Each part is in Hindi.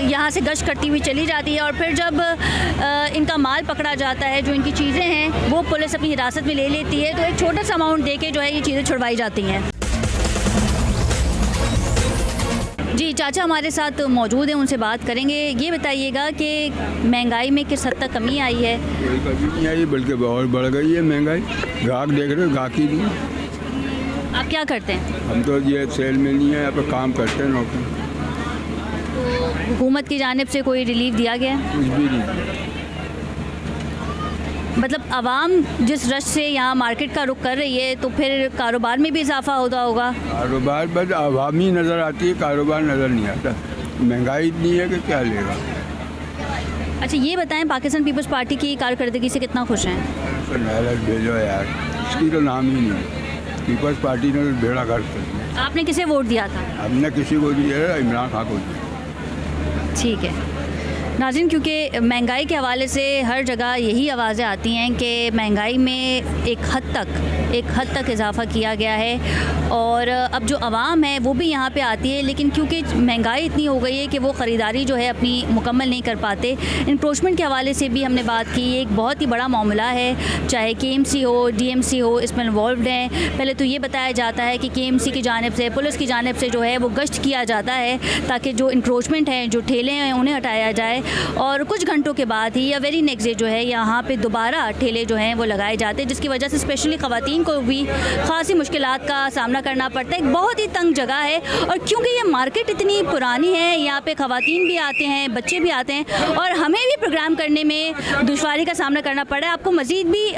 यहाँ से गश्त करती हुई चली जाती है और फिर जब इनका माल पकड़ा जाता है, जो इनकी चीज़ें हैं वो पुलिस अपनी हिरासत में ले लेती है, तो एक छोटा सा अमाउंट दे के जो है ये चीज़ें छुड़वाई जाती हैं। जी चाचा हमारे साथ मौजूद हैं, उनसे बात करेंगे। ये बताइएगा कि महंगाई में किस हद तक कमी आई है? कोई कमी नहीं आई, बल्कि बहुत बढ़ गई है महंगाई। ग्राहक देख रहे हो, ग्राहक ही नहीं। आप क्या करते हैं? हम तो ये सेल में नहीं है, यहाँ पे काम करते हैं, नौकरी। तो हुकूमत की जानिब से कोई रिलीफ दिया गया है? कुछ भी नहीं। मतलब आवाम जिस रश से यहाँ मार्केट का रुख कर रही है, तो फिर कारोबार में भी इजाफा होता होगा? कारोबार बस आवामी नज़र आती है, कारोबार नज़र नहीं आता। महंगाई इतनी है कि क्या लेगा। अच्छा ये बताएं, पाकिस्तान पीपल्स पार्टी की कारकर्दगी से कितना खुश हैं? तो नहरत भेजो यार, इसकी तो नाम ही नहीं। पीपल्स पार्टी ने तो बेड़ा गर्क कर दिया। आपने किसे वोट दिया था? हमने किसी को दिया, इमरान खान को दिया। ठीक है नाज़रीन, क्योंकि महंगाई के हवाले से हर जगह यही आवाज़ें आती हैं कि महंगाई में एक हद तक इजाफ़ा किया गया है और अब जो आवाम है वो भी यहाँ पे आती है, लेकिन क्योंकि महंगाई इतनी हो गई है कि वो ख़रीदारी जो है अपनी मुकम्मल नहीं कर पाते। इंक्रोचमेंट के हवाले से भी हमने बात की, ये एक बहुत ही बड़ा मामला है, चाहे KMC हो, DMC हो, इसमें इन्वॉल्व हैं। पहले तो ये बताया जाता है कि KMC की जानिब से, पुलिस की जानिब से जो है वो गश्त किया जाता है ताकि जो इंक्रोचमेंट हैं, जो ठेले हैं, उन्हें हटाया जाए और कुछ घंटों के बाद ही या वेरी नेक्स्ट डे जो है यहाँ पे दोबारा ठेले जो हैं वो लगाए जाते हैं, जिसकी वजह से स्पेशली ख़वातीन को भी ख़ासी मुश्किलात का सामना करना पड़ता है। एक बहुत ही तंग जगह है और क्योंकि ये मार्केट इतनी पुरानी है, यहाँ पे ख़वातीन भी आते हैं, बच्चे भी आते हैं और हमें भी प्रोग्राम करने में दुश्वारी का सामना करना पड़ा है। आपको मज़ीद भी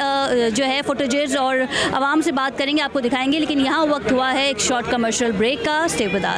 जो है फुटेजेस और आवाम से बात करेंगे, आपको दिखाएंगे, लेकिन यहाँ वक्त हुआ है एक शॉर्ट कमर्शियल ब्रेक का। Stay with us.